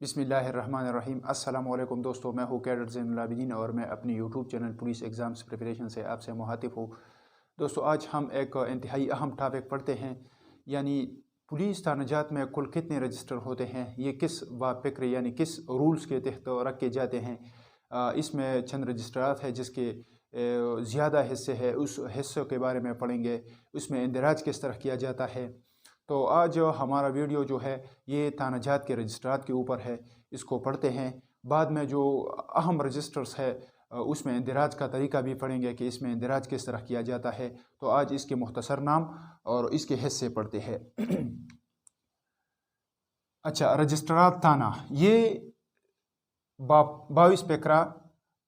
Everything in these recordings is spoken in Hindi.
बिस्मिल्लाहिर्रहमानिर्रहीम। अस्सलाम वालेकुम दोस्तों, मैं हूँ कैडेट ज़ैनुल आबिदीन और मैं अपनी YouTube channel police exams preparation से आपसे मुखातिब हूँ। दोस्तों, आज हम एक इंतहाई अहम टॉपिक पढ़ते हैं, यानी पुलिस थानाजात में कुल कितने रजिस्टर होते हैं, ये किस वाफ़िक्र यानी किस रूल्स के तहत रखे जाते हैं। इसमें चंद रजिस्ट्रार है जिसके ज़्यादा हिस्से हैं, उस हिस्सों के बारे में पढ़ेंगे। उसमें इंदराज किस तरह किया जाता है। तो आज हमारा वीडियो जो है ये थानाजात के रजिस्ट्रार के ऊपर है, इसको पढ़ते हैं। बाद में जो अहम रजिस्टर्स है उसमें इंदराज का तरीका भी पढ़ेंगे कि इसमें इंदराज किस तरह किया जाता है। तो आज इसके मुख्तसर नाम और इसके हिस्से पढ़ते हैं। अच्छा, रजिस्ट्रार थाना ये 22 पैकरा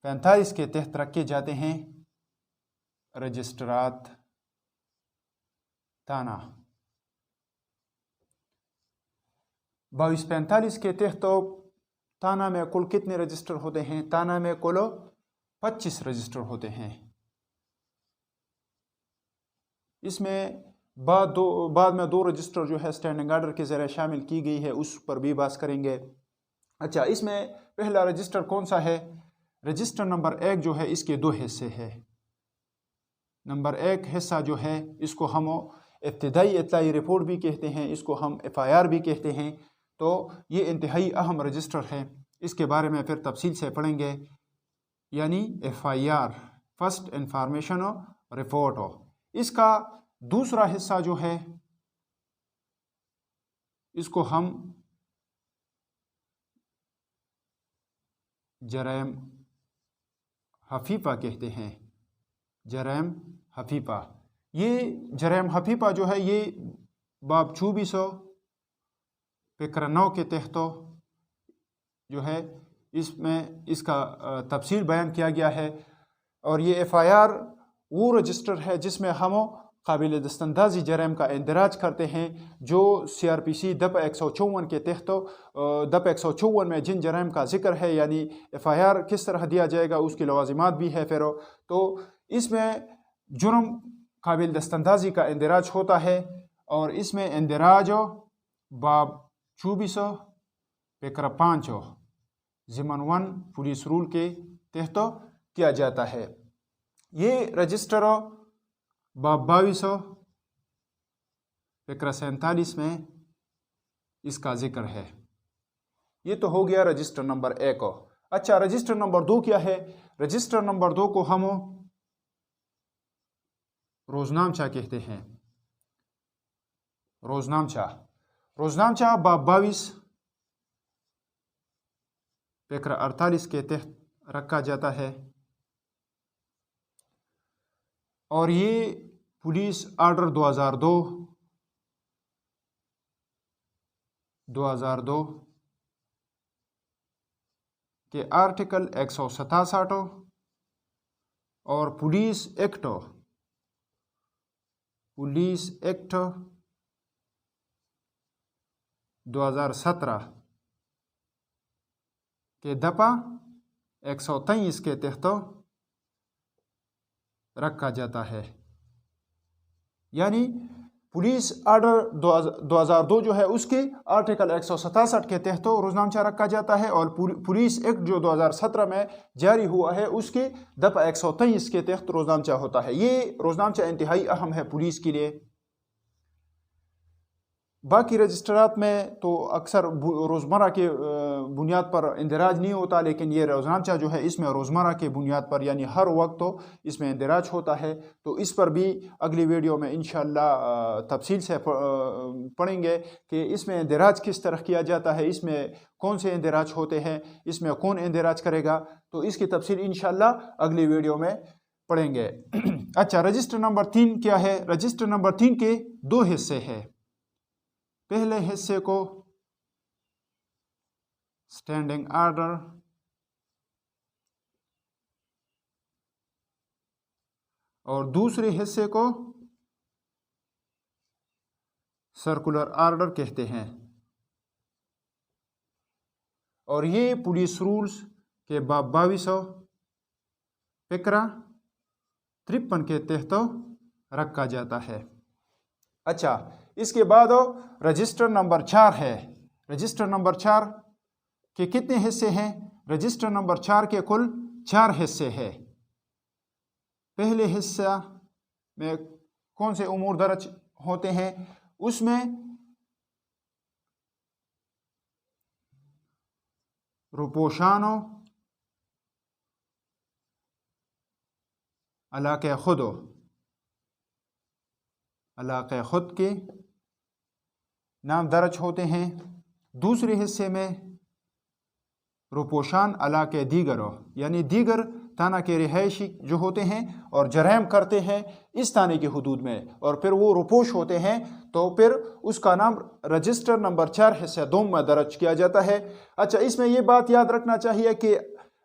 45 के तहत रखे जाते हैं। रजिस्ट्रार थाना 2245 के तहत तो थाना में कुल कितने रजिस्टर होते हैं? थाना में कुल 25 रजिस्टर होते हैं। इसमें बाद में दो रजिस्टर जो है स्टैंडिंग आर्डर के ज़रिए शामिल की गई है, उस पर भी बात करेंगे। अच्छा, इसमें पहला रजिस्टर कौन सा है? रजिस्टर नंबर 1 जो है इसके दो हिस्से हैं। नंबर 1 हिस्सा जो है इसको हम इब्तिदाई इत्तलाई रिपोर्ट भी कहते हैं, इसको हम FIR भी कहते हैं। तो ये इंतहाई अहम रजिस्टर है, इसके बारे में फिर तफसील से पढ़ेंगे। यानी FIR फर्स्ट इंफॉर्मेशन रिपोर्ट हो। इसका दूसरा हिस्सा जो है इसको हम जरैम हफीफा कहते हैं। जरैम हफीफा, ये जरैम हफीफा जो है ये बाब 2400 पैकरा 9 के तहत जो है इसमें इसका तफसील बयान किया गया है। और ये FIR वो रजिस्टर है जिसमें हम काबिल दस्तंदाजी जराइम का इंदराज करते हैं, जो CRPC दफ़ा 154 के तहत दफ़ा 154 में जिन जराइम का जिक्र है, यानी FIR किस तरह दिया जाएगा उसकी लवाजिमात भी है। फिर तो इसमें जुर्म काबिल दस्तंदाजी का इंदराज होता है और इसमें इंदराज बाब 2400 पैकरा 5 ज़िमन 1 पुलिस रूल के तहत किया जाता है। ये रजिस्टर बाब 2200 पैकरा 47 में इसका जिक्र है। ये तो हो गया रजिस्टर नंबर 1। अच्छा, रजिस्टर नंबर 2 क्या है? रजिस्टर नंबर 2 को हम रोजनामचा कहते हैं। रोजनामचा बाब 22 पैकरा 48 के तहत रखा जाता है और ये पुलिस आर्डर 2002 के आर्टिकल 167 और पुलिस एक्ट 2017 के दफ़ा 123 के तहत रखा जाता है। यानी पुलिस आर्डर 2002 जो है उसके आर्टिकल 167 के तहत रोजनामचा रखा जाता है और पुलिस एक्ट जो 2017 में जारी हुआ है उसके दफ़ा 123 के तहत रोजनामचा होता है। ये रोजनामचा इंतहाई अहम है पुलिस के लिए। बाकी रजिस्टरात में तो अक्सर रोज़मर्रा के बुनियाद पर इंदराज नहीं होता, लेकिन ये रोज़नामचा जो है इसमें रोज़मर्रा के बुनियाद पर यानी हर वक्त तो इसमें इंदराज होता है। तो इस पर भी अगली वीडियो में इंशाअल्लाह तफसील से पढ़ेंगे कि इसमें इंदराज किस तरह किया जाता है, इसमें कौन से इंदराज होते हैं, इसमें कौन इंदराज करेगा। तो इसकी तफसील इंशाअल्लाह अगली वीडियो में पढ़ेंगे। अच्छा, रजिस्टर नंबर 3 क्या है? रजिस्टर नंबर 3 के दो हिस्से हैं। पहले हिस्से को स्टैंडिंग आर्डर और दूसरे हिस्से को सर्कुलर आर्डर कहते हैं। और ये पुलिस रूल्स के बाब 2200 पैकरा 53 के तहत रखा जाता है। अच्छा, इसके बाद रजिस्टर नंबर 4 है। रजिस्टर नंबर 4 के कितने हिस्से हैं? रजिस्टर नंबर 4 के कुल 4 हिस्से हैं। पहले हिस्सा में कौन से उमूर दर्ज होते हैं? उसमें रुपोशानो अलाक़े खुदो, अलाक़े खुद के नाम दर्ज होते हैं। दूसरे हिस्से में रुपोशान अलाक़े दीगरो, यानी दीगर थाना के रिहायशी जो होते हैं और जराइम करते हैं इस थाने के हुदूद में, और फिर वो रुपोश होते हैं, तो फिर उसका नाम रजिस्टर नंबर 4 हिस्सा 2 में दर्ज किया जाता है। अच्छा, इसमें ये बात याद रखना चाहिए कि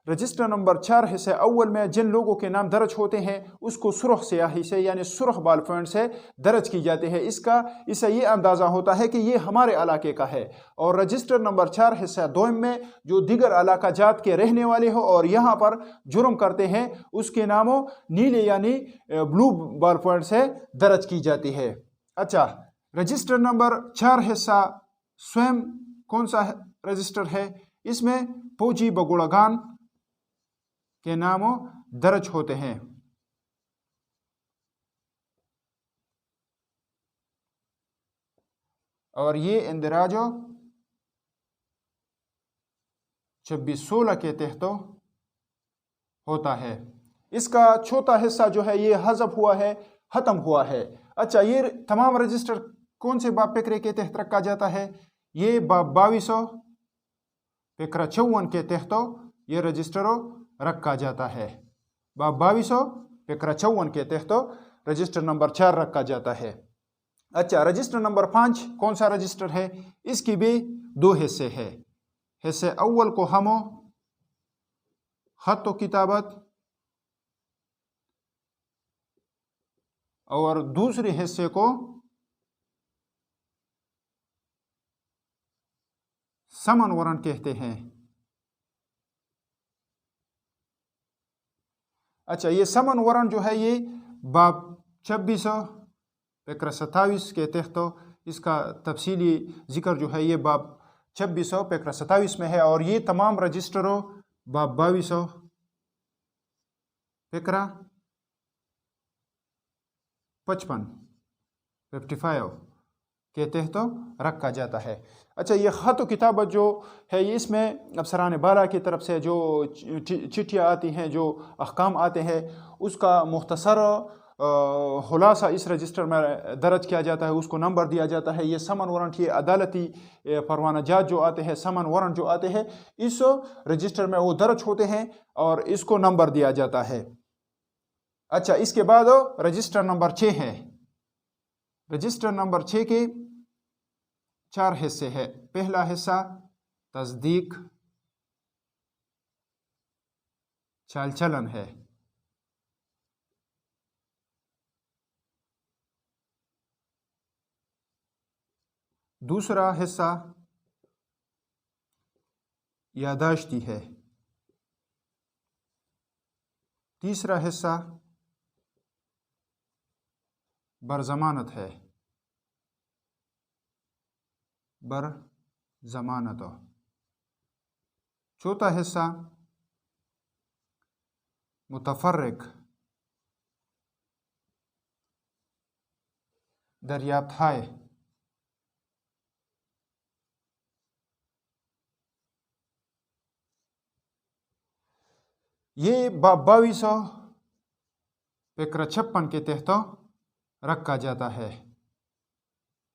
रजिस्टर नंबर 4 हिस्से अव्वल में जिन लोगों के नाम दर्ज होते हैं उसको सुर्ख स्याही से यानी सुर्ख बाल पॉइंट से दर्ज की जाती है। इससे ये अंदाज़ा होता है कि ये हमारे इलाके का है। और रजिस्टर नंबर 4 हिस्सा 2 में जो दीगर इलाका जात के रहने वाले हो और यहाँ पर जुर्म करते हैं उसके नामों नीले यानी ब्लू बाल पॉइंट से दर्ज की जाती है। अच्छा, रजिस्टर नंबर 4 हिस्सा स्वयं कौन सा रजिस्टर है? इसमें फौजी बगुड़गान के नामों दर्ज होते हैं। और ये इंदिराजो 2616 के तहत होता है। इसका चौथा हिस्सा जो है ये हज़फ हुआ है, ख़त्म हुआ है। अच्छा, ये तमाम रजिस्टर कौन से बाब फिक्रे के तहत रखा जाता है? ये बाब 2200 फिक्रा 54 के तहत ये रजिस्टरों रखा जाता है। बाब 2200 फिक्रा 54 के तहत रजिस्टर नंबर 4 रखा जाता है। अच्छा, रजिस्टर नंबर 5 कौन सा रजिस्टर है? इसकी भी 2 हिस्से हैं। हिस्से अव्वल को हमो खत व किताबत और दूसरे हिस्से को समन वारंट कहते हैं। अच्छा, ये समन वारंट जो है ये बाब 2600 फिक्र 27 के तहत इसका तफसीली जिक्र जो है ये बाब 2600 फिक्र 27 में है। और ये तमाम रजिस्टरों बाब 2200 फिक्रा 55 के तहत रखा जाता है। अच्छा, ये ख़त व किताबत जो है ये इसमें अफसरान बाला की तरफ से जो चिट्ठियाँ आती हैं, जो अहकाम आते हैं, उसका मुख्तसर खुलासा इस रजिस्टर में दर्ज किया जाता है, उसको नंबर दिया जाता है। ये समन वारंट, ये अदालती परवाना जात जो आते हैं, समन वारंट जो आते हैं, इस रजिस्टर में वो दर्ज होते हैं और इसको नंबर दिया जाता है। अच्छा, इसके बाद रजिस्टर नंबर 6 है। रजिस्टर नंबर 6 के 4 हिस्से हैं। पहला हिस्सा तस्दीक चाल चलन है। दूसरा हिस्सा यादाश्ती है। तीसरा हिस्सा बरज़मानत है, बरज़मानत। चौथा हिस्सा मुतफर्रिक दरियाफ्त है। ये बाब 2200 फिक्र 56 के तहत रखा जाता है।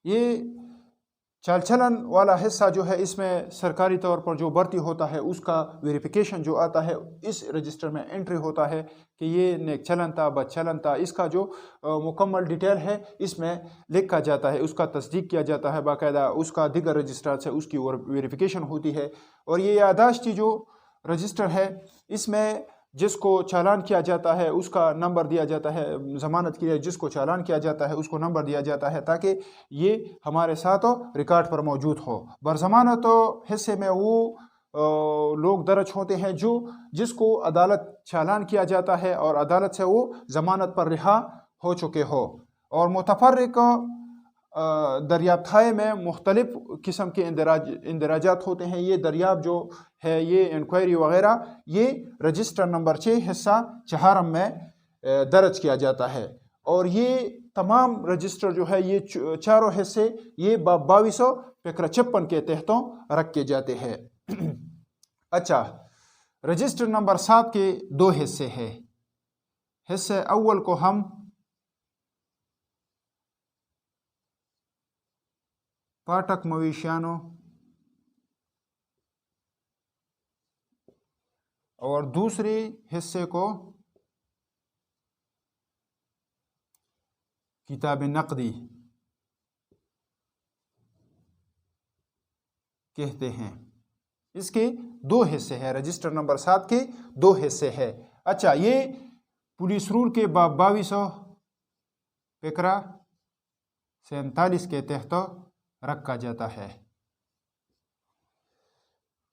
ये चाल चलन वाला हिस्सा जो है इसमें सरकारी तौर पर जो भर्ती होता है उसका वेरिफिकेशन जो आता है इस रजिस्टर में एंट्री होता है कि ये नेक चलन था, बद चलन था। इसका जो मुकम्मल डिटेल है इसमें लिखा जाता है, उसका तस्दीक किया जाता है बाकायदा, उसका दिगर रजिस्टर से उसकी वेरिफिकेशन होती है। और ये यादाश्ती जो रजिस्टर है इसमें जिसको चालान किया जाता है उसका नंबर दिया जाता है, ज़मानत के लिए जिसको चालान किया जाता है उसको नंबर दिया जाता है ताकि ये हमारे साथ रिकॉर्ड पर मौजूद हो। बरज़मानत हिस्से में वो लोग दर्ज होते हैं जो जिसको अदालत चालान किया जाता है और अदालत से वो ज़मानत पर रिहा हो चुके हो। और मुतफर्रिक दरियाफ्त में मुख्तलिफ़ किस्म के इंदराजात होते हैं। ये दरियाफ्त जो है, ये इंक्वायरी वगैरह, ये रजिस्टर नंबर 6 हिस्सा 4 में दर्ज किया जाता है। और ये तमाम रजिस्टर जो है, ये चारों हिस्से ये 2200 फ़िक्र 56 के तहतों रखे जाते हैं। अच्छा, रजिस्टर नंबर 7 के 2 हिस्से हैं। हिस्से अव्वल को हम पाठक मवेशियानों और दूसरे हिस्से को किताब नकदी कहते हैं। इसके 2 हिस्से हैं। रजिस्टर नंबर 7 के 2 हिस्से हैं। अच्छा, ये पुलिस रूल के 2200 फ़िक्रा 47 के तहत रखा जाता है।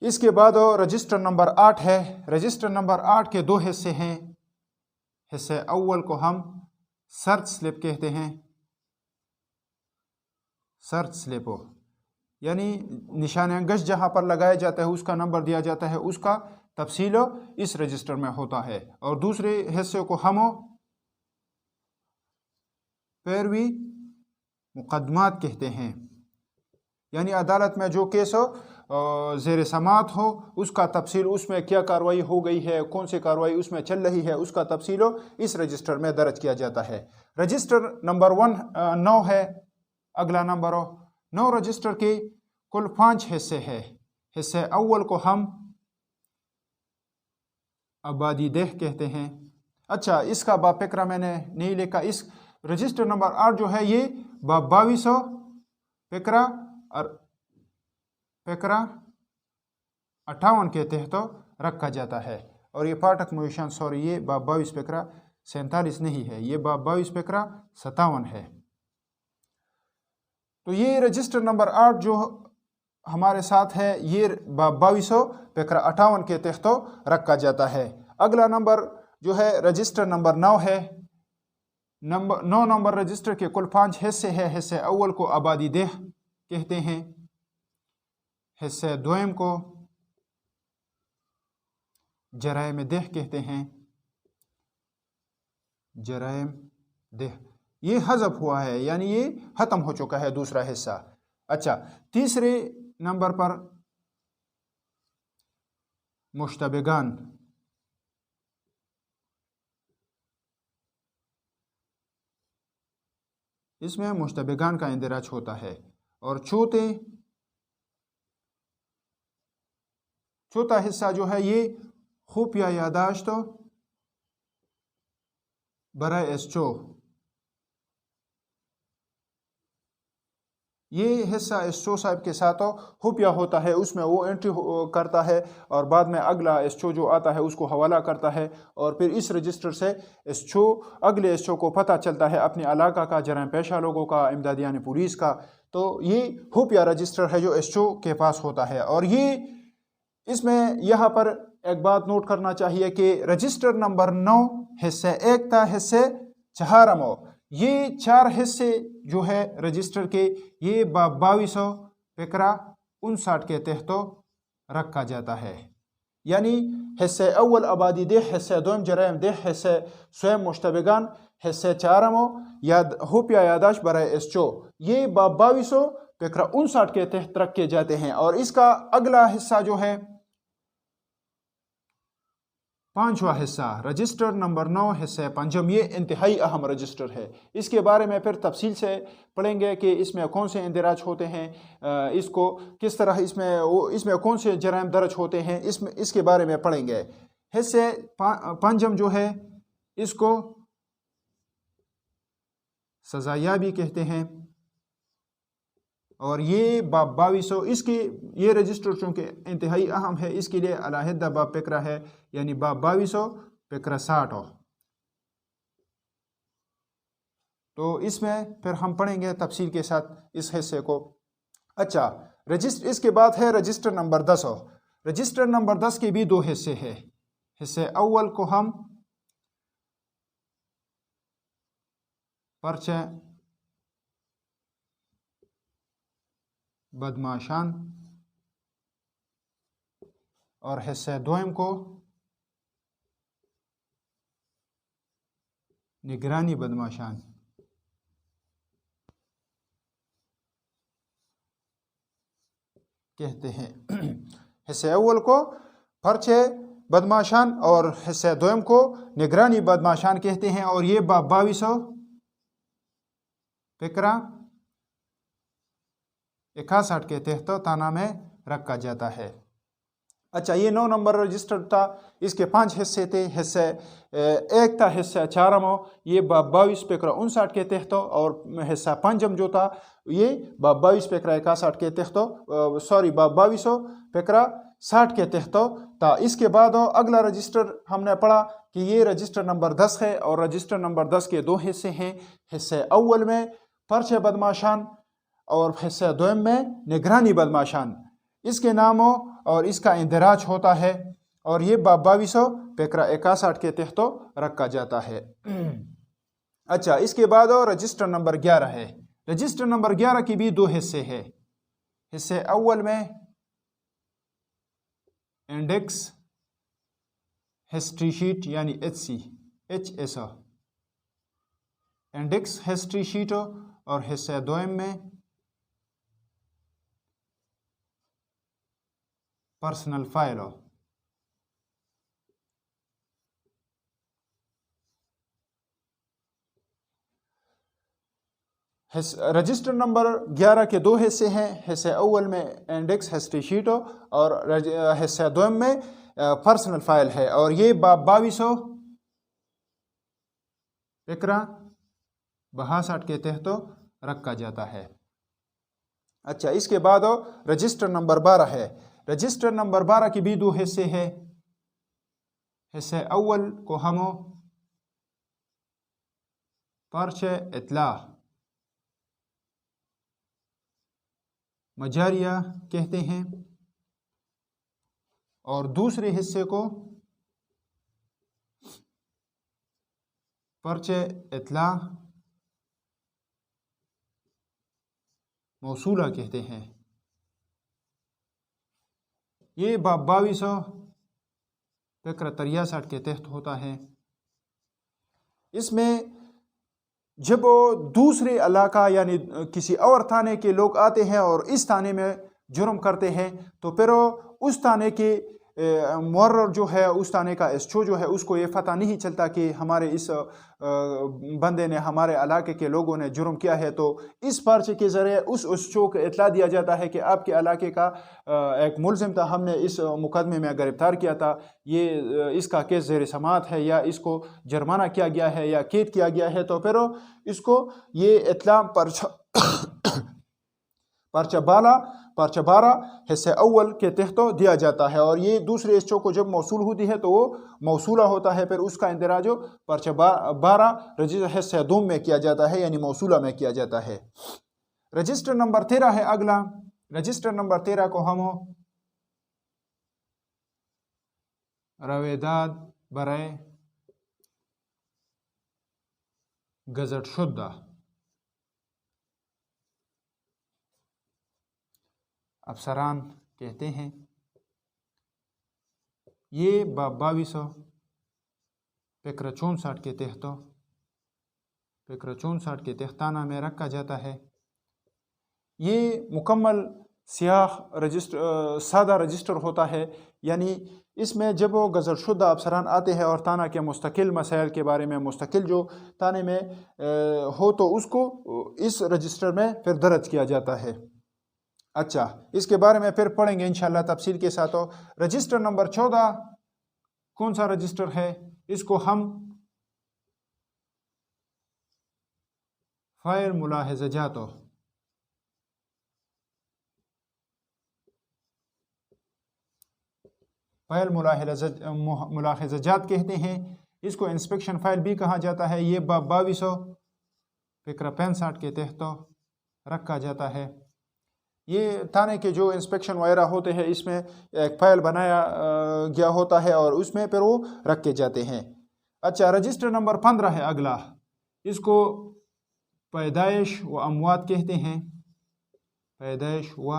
इसके बाद रजिस्टर नंबर 8 है। रजिस्टर नंबर 8 के 2 हिस्से हैं। हिस्से अव्वल को हम सर्च स्लिप कहते हैं। सर्च स्लिप यानी निशान गश्त जहाँ पर लगाया जाता है, उसका नंबर दिया जाता है, उसका तफसील इस रजिस्टर में होता है। और दूसरे हिस्से को हम पैरवी मुकदमात कहते हैं। यानी अदालत में जो केस ज़ेर समात हो, उसका तफसील, उसमें क्या कार्रवाई हो गई है, कौन सी कार्रवाई उसमें चल रही है, उसका तफसील इस रजिस्टर में दर्ज किया जाता है। रजिस्टर नंबर 9 है। अगला नंबर 9 रजिस्टर के कुल 5 हिस्से हैं। हिस्से अव्वल को हम आबादी देह कहते हैं। अच्छा, इसका बाफ़िक्रा मैंने नहीं लिखा। इस रजिस्टर नंबर 8 जो है, ये 2200 फ़िक्रा और फ़िक्रा 58 के तहत रखा जाता है। और ये पाठक मवेशियान, सॉरी, ये 22 फ़िक्रा 47 नहीं है, ये 22 फ़िक्रा 57 है। तो ये रजिस्टर नंबर 8 जो हमारे साथ है, ये 2200 फ़िक्रा 58 के तहत रखा जाता है। अगला नंबर जो है रजिस्टर नंबर 9 है। 9 नंबर रजिस्टर के कुल 5 हिस्से हैं। हिस्से अव्वल को आबादी देह कहते हैं। हिस्से दोयम को जराइम देह कहते हैं। जराइम देह ये हज़फ हुआ है, यानी ये ख़त्म हो चुका है दूसरा हिस्सा। अच्छा, तीसरे नंबर पर मुश्तबगान। इसमें मुश्तबगान का इंदराज होता है। और चौथा हिस्सा जो है, ये खुफिया यादाश्त बराए एसचो। ये हिस्सा एसचो साहब के साथ खुफिया होता है, उसमें वो एंट्री करता है और बाद में अगला एसचो जो आता है उसको हवाला करता है। और फिर इस रजिस्टर से अगले एसचो को पता चलता है अपने इलाका का, जराइम पेशा लोगों का, इमदादियान पुलिस का। तो ये खुफिया रजिस्टर है जो एसचो के पास होता है। और ये इसमें यहाँ पर एक बात नोट करना चाहिए कि रजिस्टर नंबर 9 हिस्से 1 था, हिस्से 4 ये 4 हिस्से जो है रजिस्टर के, ये 2200 फ़िक्रा 59 के तहत रखा जाता है। यानी हिस्से अव्वल आबादी देह, हिस्से दोम जराइम देह, हिस्से स्वयं मुश्तबगान, हिस्से 4 याद खुफिया यादाश्त बराए एसचो, ये 2200 फ़िक्रा 59 के तहत रखे जाते हैं। और इसका अगला हिस्सा जो है 5वां हिस्सा रजिस्टर नंबर 9 हिस्से 5, ये इंतहाई अहम रजिस्टर है। इसके बारे में फिर तफसील से पढ़ेंगे कि इसमें कौन से इंदराज होते हैं, इसको किस तरह इसमें कौन से जराइम दर्ज होते हैं, इसके बारे में पढ़ेंगे। हिस्से 5 जो है, इसको सजायाबी कहते हैं। और ये 2200 इसके ये रजिस्टर चूँकि इंतहाई अहम है, इसके लिए अलहदा बाब फ़िक्रा है, यानी 2200 फ़िक्रा 60। तो इसमें फिर हम पढ़ेंगे तफसील के साथ इस हिस्से को। अच्छा, इसके बाद है रजिस्टर नंबर 10। रजिस्टर नंबर 10 के भी 2 हिस्से हैं। हिस्से अव्वल को हम पर्चा बदमाशान और हिस्से दोयम को निगरानी बदमाशान। कहते हैं हिस्से अव्वल को पर्चे बदमाशान और हिस्से दोयम को निगरानी बदमाशान कहते हैं। और ये बाब 2200 फिक्रा 61 के तहत ताना में रखा जाता है। अच्छा, ये 9 नंबर रजिस्टर था, इसके 5 हिस्से थे। हिस्से एक था हिस्सा चारमो, ये बाब 22 फिक्रा 59 के तहत, और हिस्सा पंजम जो था ये बाब 22 फिक्रा 61 के तहत, बाब 2200 फिक्रा 60 के तहत था। इसके बाद अगला रजिस्टर हमने पढ़ा कि ये रजिस्टर नंबर 10 है, और रजिस्टर नंबर 10 के 2 हिस्से हैं। हिस्से अव्वल में पर्चे बदमाशान और हिस्से दोयम में निगरानी बदमाशान, इसके नामों और इसका इंदराज होता है। और ये बाब 2200 फिक्रा 61 के तहत रखा जाता है। अच्छा, इसके बाद रजिस्टर नंबर 11 है। रजिस्टर नंबर 11 की भी 2 हिस्से हैं। हिस्से अव्वल में इंडेक्स हिस्ट्री शीट यानी HS इंडेक्स हिस्ट्री शीट, और हिस्से दोयम में पर्सनल फाइल। रजिस्टर नंबर 11 के 2 हिस्से हैं। हिस्से अव्वल में इंडेक्स हिस्ट्री शीट और हिस्से दोयम में पर्सनल फाइल है। और ये बाब 2200 फिक्रा 62 के तहत रखा जाता है। अच्छा, इसके बाद रजिस्टर नंबर 12 है। रजिस्टर नंबर 12 की भी 2 हिस्से हैं। हिस्से अव्वल को हम पर्चे इत्ला मजारिया कहते हैं, और दूसरे हिस्से को पर्चे इत्ला मौसूला कहते हैं। ये बाब 2200 फिक्र 63 के तहत होता है। इसमें जब दूसरे इलाका यानी किसी और थाने के लोग आते हैं और इस थाने में जुर्म करते हैं, तो फिर उस थाने के मुअर्रर जो है, उस थाने का एसओ जो है, उसको ये पता नहीं चलता कि हमारे इस बंदे ने, हमारे इलाके के लोगों ने जुर्म किया है। तो इस पर्चे के ज़रिए उस एसओ को इत्तला दिया जाता है कि आपके इलाके का एक मुलजिम था, हमने इस मुकदमे में गिरफ्तार किया था, ये इसका केस ज़ेर समाअत है, या इसको जुर्माना किया गया है या कैद किया गया है। तो फिर इसको ये इत्तला पर्चा 12 हिस्से अव्वल के तहत दिया जाता है। और ये दूसरे एसओ को जब मौसूल होती है तो वो मौसूला होता है, फिर उसका इंदराज पर्चा 12 रजिस्टर हिस्से दोम में किया जाता है, यानी मौसूला में किया जाता है। रजिस्टर नंबर 13 है अगला। रजिस्टर नंबर 13 को हम रवेदाद बराए गजट शुद्धा अफसरान कहते हैं। ये बाब 2200 फिक्र 64 के तहताना में रखा जाता है। ये मुकम्मल सियाह रजिस्टर, सादा रजिस्टर होता है, यानी इसमें जब वो गज़ल शुदा अफसरान आते हैं और ताना के मुस्तकिल मसाइल के बारे में मुस्तकिल जो ताने में हो, तो उसको इस रजिस्टर में फिर दर्ज किया जाता है। अच्छा, इसके बारे में फिर पढ़ेंगे इंशाल्लाह तफसील के साथ। रजिस्टर नंबर 14 कौन सा रजिस्टर है? इसको हम फ़ाइल मुलाहिज़ात मुलाहिज़ात कहते हैं। इसको इंस्पेक्शन फ़ाइल भी कहा जाता है। ये बाब 2200 फिक्र 65 के तहत रखा जाता है। ये थाने के जो इंस्पेक्शन वगैरह होते हैं, इसमें एक फ़ाइल बनाया गया होता है और उसमें फिर वो रखे जाते हैं। अच्छा, रजिस्टर नंबर 15 है अगला। इसको पैदाइश व अमवात कहते हैं। पैदाइश व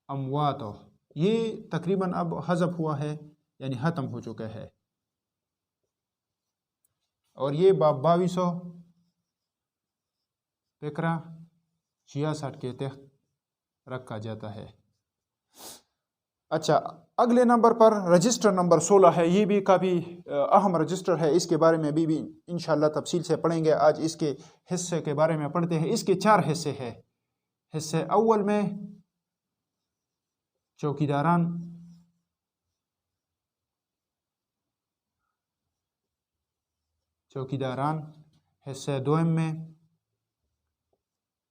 अमवात, ये तकरीबन अब हज़फ हुआ है, यानी ख़त्म हो चुका है। और ये बाब 2200 फ़िक्रा 66 के तहत रखा जाता है। अच्छा, अगले नंबर पर रजिस्टर नंबर 16 है। ये भी काफ़ी अहम रजिस्टर है, इसके बारे में भी इंशाल्लाह तफसील से पढ़ेंगे। आज इसके हिस्से के बारे में पढ़ते हैं। इसके 4 हिस्से हैं। हिस्से अव्वल में चौकीदारान, हिस्से दोम में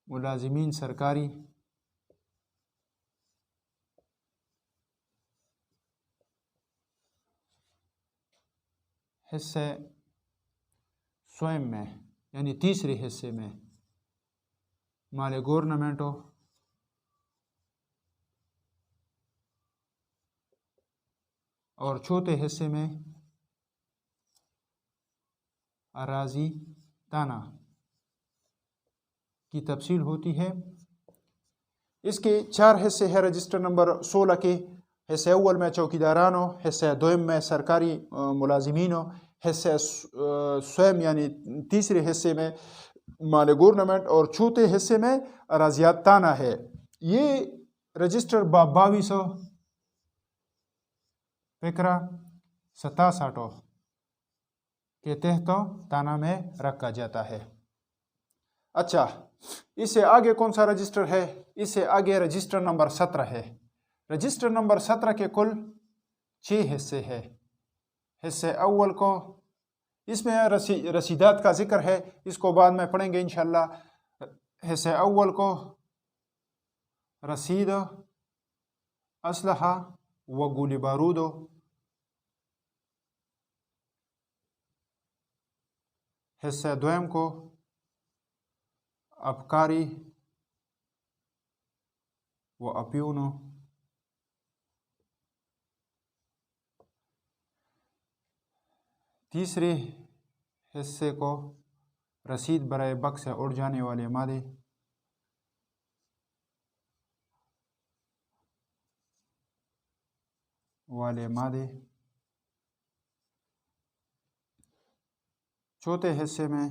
मुलाजिमीन सरकारी, हिस्से स्वयं में यानी तीसरे हिस्से में माले गवर्नमेंटो, और चौथे हिस्से में अराजी ताना की तफसील होती है। इसके 4 हिस्से हैं रजिस्टर नंबर 16 के। हिस्से अव्वल में चौकीदारानों, हिस्से दोम में सरकारी मुलाजिमीनों, हिस्से स्वयं यानी तीसरे हिस्से में माल गवर्नमेंट, और चौथे हिस्से में अराजियात ताना है। ये रजिस्टर बाब 2200 फ़िक्रा 67 के तहत ताना में रखा जाता है। अच्छा, इससे आगे कौन सा रजिस्टर है? इससे आगे रजिस्टर नंबर 17 है। रजिस्टर नंबर 17 के कुल 6 हिस्से हैं। हिस्से अव्वल को, इसमें रसीदात का जिक्र है, इसको बाद में पढ़ेंगे इंशाल्लाह। हिस्से अव्वल को रसीद, असलहा व गोली बारूद, हिस्से दोम को अबकारी व अप्यूनो, तीसरे हिस्से को रसीद बराए बक से उड़ जाने वाले मादे, चौथे हिस्से में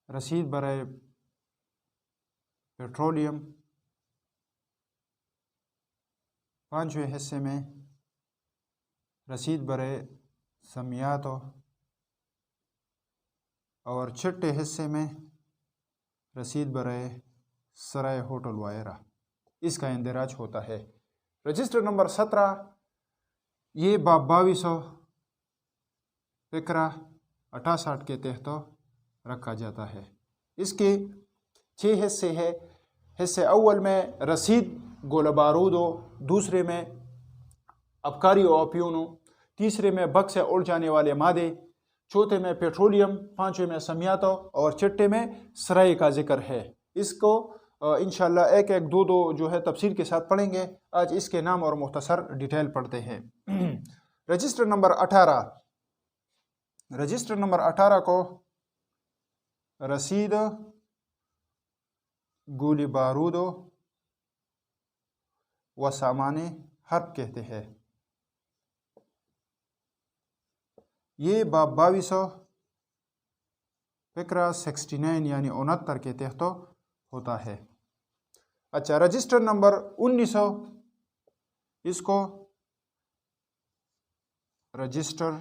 रसीद बराए पेट्रोलियम, पांचवें हिस्से में रसीद बराए समियात, और छठे हिस्से में रसीद बराए सराय होटल वायरा, इसका इंदराज होता है। रजिस्टर नंबर 17 ये बाब 2200 फ़िक्रा 68 के तहत रखा जाता है। इसके 6 हिस्से हैं। हिस्से अव्वल में रसीद गोला बारूदो, दूसरे में अबकारी व अप्यूनो, तीसरे में बक से उड़ जाने वाले मादे, चौथे में पेट्रोलियम, पांचवें में समियातो, और छठे में सराय का जिक्र है। इसको इंशाल्लाह एक एक दो जो है तफसील के साथ पढ़ेंगे। आज इसके नाम और मुख्तसर डिटेल पढ़ते हैं। रजिस्टर नंबर 18, रजिस्टर नंबर 18 को रसीद गोली बारूदो व सामाने हर्ब कहते हैं। ये बाब 2200 फ़िक्रा 69 यानी 69 के तहत होता है। अच्छा, रजिस्टर नंबर 1900, इसको रजिस्टर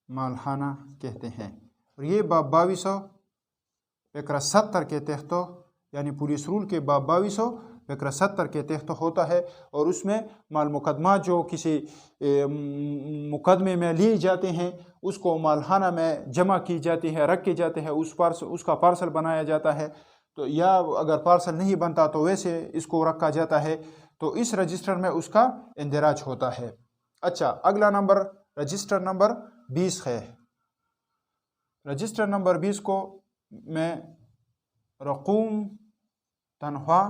मालहाना कहते हैं। और ये बाब 2200 फ़िक्रा 70 के तहत यानी पुलिस रूल के बाब 2200 फ़िक्रा 70 के तहत होता है। और उसमें माल मुकदमा जो किसी मुकदमे में लिए जाते हैं उसको मालहाना में जमा की जाती है, रखे जाते हैं, उसका पार्सल बनाया जाता है। तो या अगर पार्सल नहीं बनता तो वैसे इसको रखा जाता है। तो इस रजिस्टर में उसका इंदराज होता है। अच्छा, अगला नंबर रजिस्टर नंबर 20 है। रजिस्टर नंबर 20 को मैं रकूम तनख्वाह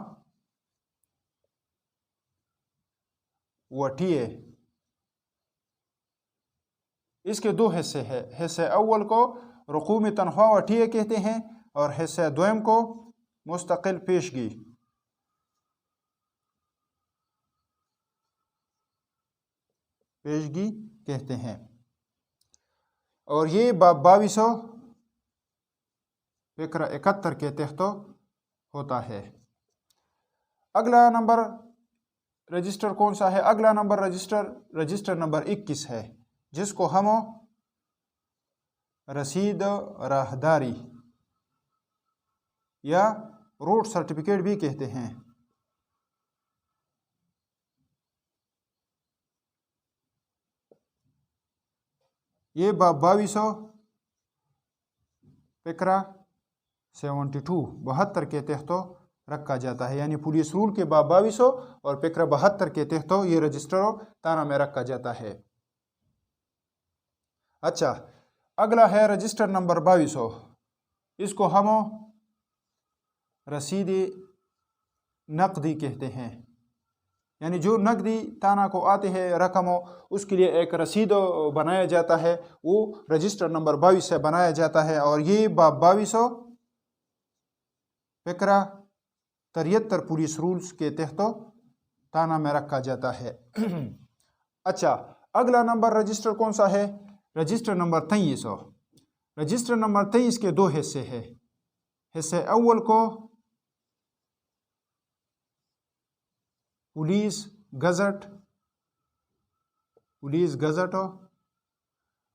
वटीए, इसके 2 हिस्से हैं। हिस्से अव्वल को रकूम तनख्वाह वटीए कहते हैं और हिस्से दोम को मुस्तकिल पेशगी। पेशगी कहते हैं। और ये बाब 2200 फिक्र 71 के तहत होता है। अगला नंबर रजिस्टर कौन सा है? अगला नंबर रजिस्टर नंबर 21 है, जिसको हम रसीद राहदारी या रोड सर्टिफिकेट भी कहते हैं। ये बाब 2200 फिक्रा 72 के तहत रखा जाता है, यानी पुलिस रूल के बाब 2200 और फिक्रा 72 के तहत ये रजिस्टर ताना में रखा जाता है। अच्छा, अगला है रजिस्टर नंबर 2200। इसको हम रसीद नकदी कहते हैं, यानी जो नकदी ताना को आते हैं रकम, उसके लिए एक रसीद बनाया जाता है, वो रजिस्टर नंबर 22 से बनाया जाता है। और ये बाब 2200 फिक्रा 73 पुलिस रूल्स के तहत ताना में रखा जाता है। अच्छा, अगला नंबर रजिस्टर कौन सा है? Register number 23। रजिस्टर नंबर 23 के दो हिस्से हैं। हिस्से अव्वल को पुलिस गजट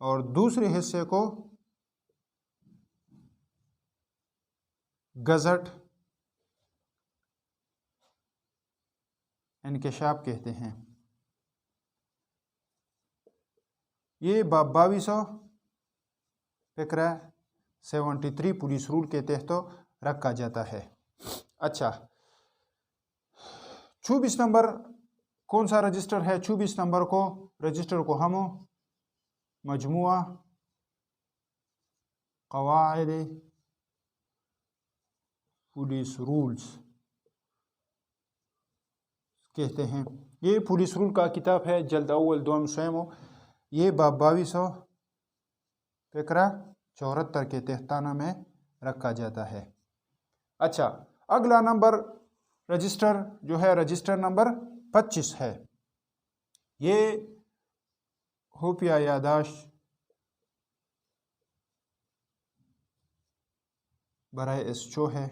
और दूसरे हिस्से को गजट इंकशाफ कहते हैं। ये बाब 2200 फिक्रा 73 पुलिस रूल के तहत रखा जाता है। अच्छा, 24 नंबर कौन सा रजिस्टर है? 24 नंबर को रजिस्टर को हम मजमुआ क़वाइद पुलिस रूल्स कहते हैं। ये पुलिस रूल का किताब है, जल्द अव्वल दोम स्वयं। ये बाब 2200 फिक्रा 74 के तहताना में रखा जाता है। अच्छा, अगला नंबर रजिस्टर जो है रजिस्टर नंबर 25 है। ये खुफिया यादाश्त बराए एसओ है,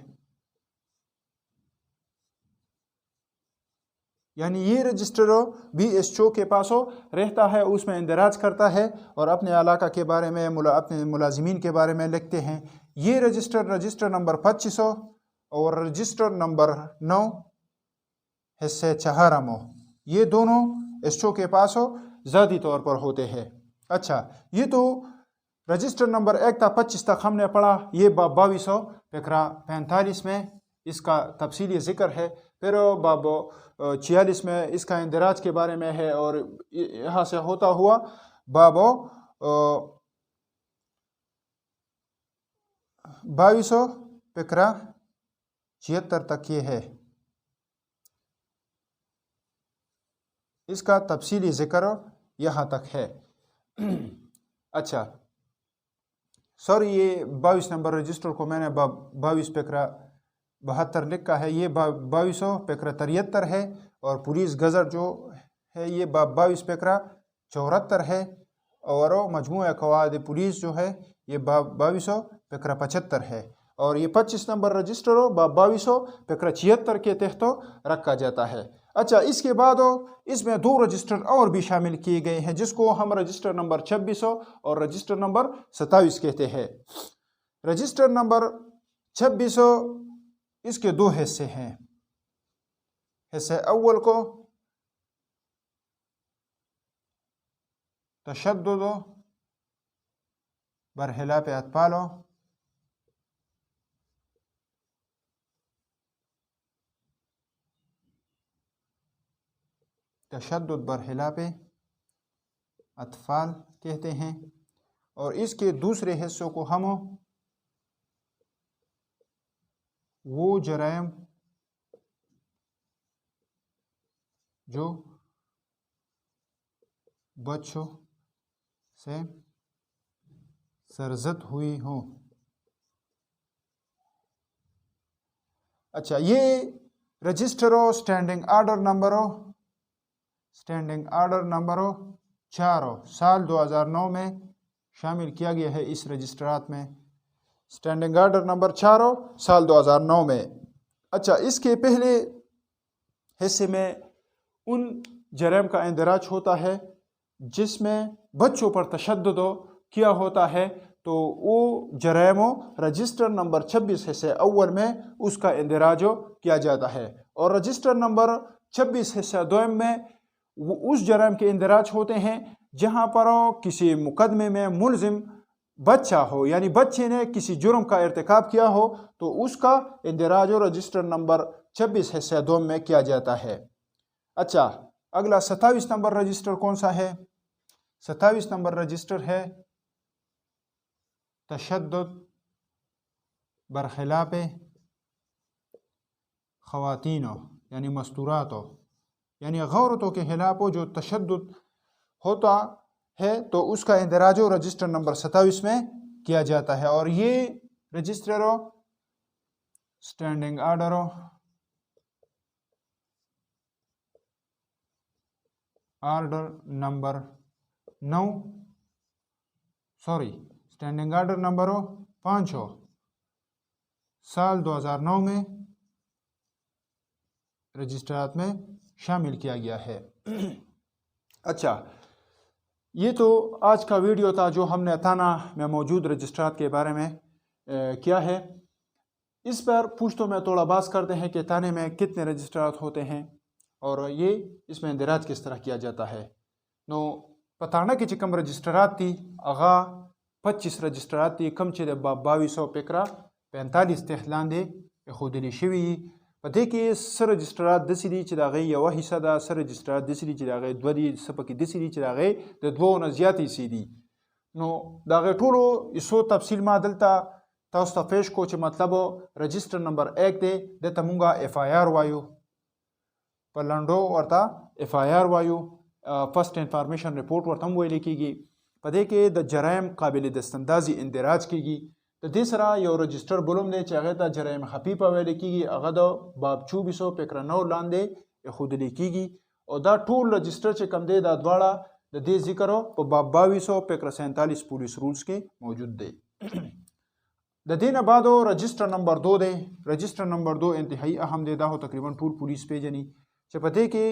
यानी ये रजिस्टर भी एसओ के पास रहता है, उसमें इंदराज करता है और अपने इलाका के बारे में अपने मुलाजिमीन के बारे में लिखते हैं। ये रजिस्टर नंबर 2500 और रजिस्टर नंबर 9 हिस्से 4 ये दोनों एसओ के पास ज़ाती तौर पर होते हैं। अच्छा, ये तो रजिस्टर नंबर 1 तक 25 तक हमने पढ़ा। ये बाब 2200 फिक्रा 45 में इसका तफसीली ज़िक्र है। फिर बाब 46 में इसका इंदराज के बारे में है, और यहाँ से होता हुआ बाब 2200 फिक्रा 76 तक ये है। इसका तफसीली ज़िक्र यहाँ तक है। अच्छा सर, ये 22 नंबर रजिस्टर को मैंने 22 फिक्रा 72 लिखा है। ये 2200 फिक्रा 73 है, और पुलिस गज़ट जो है ये 22 फिक्रा 74 है, और मजमूआ क़वाइद पुलिस जो है ये 2200 फिक्रा 75 है। और ये 25 नंबर रजिस्टर 2200 फिक्रा 76 के तहत रखा जाता है। अच्छा, इसके बाद इसमें 2 रजिस्टर और भी शामिल किए गए हैं, जिसको हम रजिस्टर नंबर 2600 और रजिस्टर नंबर 27 कहते हैं। रजिस्टर नंबर 2600 इसके 2 हिस्से हैं। हिस्से अव्वल को तशद्दुद बरहिलाफ अतफाल तशद्दुद बरहिलाफ अतफाल कहते हैं, और इसके दूसरे हिस्सों को हम वो जराइम जो बच्चों से सरजद हुई हों अच्छा, ये रजिस्टरो स्टैंडिंग आर्डर नंबरों 4 साल 2009 में शामिल किया गया है इस रजिस्ट्रात में। स्टैंडिंग आर्डर नंबर 4 साल 2009 में। अच्छा, इसके पहले हिस्से में उन जराइम का इंदराज होता है जिसमें बच्चों पर तशद्दुद किया होता है, तो वो जराइमों रजिस्टर नंबर 26 हिस्से अव्वल में उसका इंदराज किया जाता है। और रजिस्टर नंबर 26 हिस्सा दोम में वो उस जराइम के इंदराज होते हैं जहाँ पर किसी मुकदमे में मुलजिम बच्चा हो, यानी बच्चे ने किसी जुर्म का इर्तिकाब किया हो, तो उसका इंदराज रजिस्टर नंबर 26 हिस्सा दोम में किया जाता है। अच्छा, अगला 27 नंबर रजिस्टर कौन सा है? 27 नंबर रजिस्टर है तशद्दुद बरखिलाफ ख़वातीनो, यानी मस्तूरातो, यानी औरतों के खिलाफ जो तशद्दुद होता है, तो उसका इंदराज रजिस्टर नंबर 27 में किया जाता है। और ये register standing order number 9 standing order number 5 साल 2009 में रजिस्ट्रात में शामिल किया गया है। अच्छा, ये तो आज का वीडियो था जो हमने थाना में मौजूद रजिस्ट्रात के बारे में किया है। इस पर पूछतों में थोड़ा बात करते हैं कि थाने में कितने रजिस्ट्रात होते हैं और ये इसमें इंदराज किस तरह किया जाता है। नो पताना की चिकम रजिस्ट्रात थी आगा 25 रजिस्ट्रात थी कम चे 2200 पेकरा 45 तहलांदे खुदली शिवी पते के सर रजिस्ट्रात दसिरी चिदागे यवा हिस्सा दा सर रजिस्ट्रात दसिरी चिदागे द्वदी सपकी दसिरी चिदागे द दो न ज्याती सीधी नो दागे ठोलो इसो तफसील मा दलता तास्ता पेश को चे मतलब रजिस्टर नंबर 1 दे द तमुंगा FIR वायु पलंडो वर्ता FIR वायु फर्स्ट इंफॉर्मेशन रिपोर्ट वर्तम वो लिखीगी पदे के द जराइम काबिल दस्तंदाजी इंदराज कीगी तो तीसरा यो रजिस्टर बुलम दे चाहता जराइम हफीफा वे लिखीगी अगद बाब 2400 पेकरा 9 लांदे खुद लिखीगी और दा टूल रजिस्टर चे कम दे दा द्वाड़ा द दे जिक्रो प बाब 2200 पेकरा 47 पुलिस रूल्स के मौजूद दे द दिन बादो रजिस्टर नंबर 2 दे। रजिस्टर नंबर 2 इंतहाई अहम दे दा हो तकरीबन टूल पुलिस पे जनी चे पते के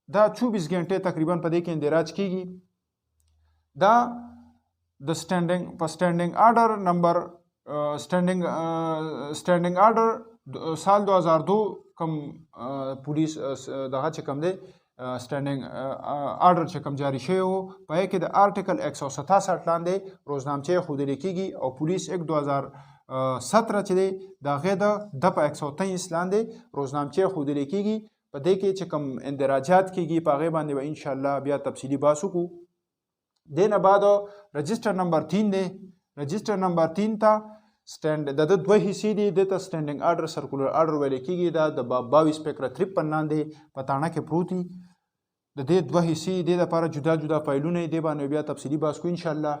दा 24 घंटे तकरीबन पदे के इंदराज कीगी दा the standing order number standing order साल 2002 कम पुलिस दगा चकम दे स्टैंडिंग आर्डर चकम जारी शे हो पाए कि द आर्टिकल 167 लांदे रोजनामचे खुद लिखीगी और पुलिस 2017 चले दागे दपा 123 लांदे रोजनामचे खुद लिखीगी पदे के चकम इंदराजात कीगी पागे बांधे व इंशाल्लाह बिया तफसीली बासुकू देना बाद रजिस्टर नंबर 3 दे। रजिस्टर नंबर 3 था स्टैंड द द्व हिस्सी दी देता स्टैंडिंग आर्डर सर्कुलर आर्डर वाले की दा द 22 पेकरा 53 नांदे पताना के प्रूती द दे द्व हिस्सी दे दा पारा जुदा जुदा पहलू नहीं दे बाने बिया तफसीली बास को इंशाल्लाह।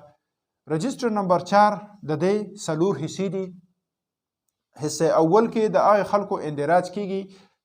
रजिस्टर नंबर 4 द दे सलूर हिस्सी दी हिस्से अव्वल के द आए खल को इंदराज कीगी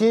6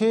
6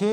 6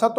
7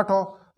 8.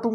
8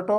8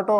8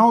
9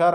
4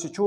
SHO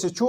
SHO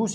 UC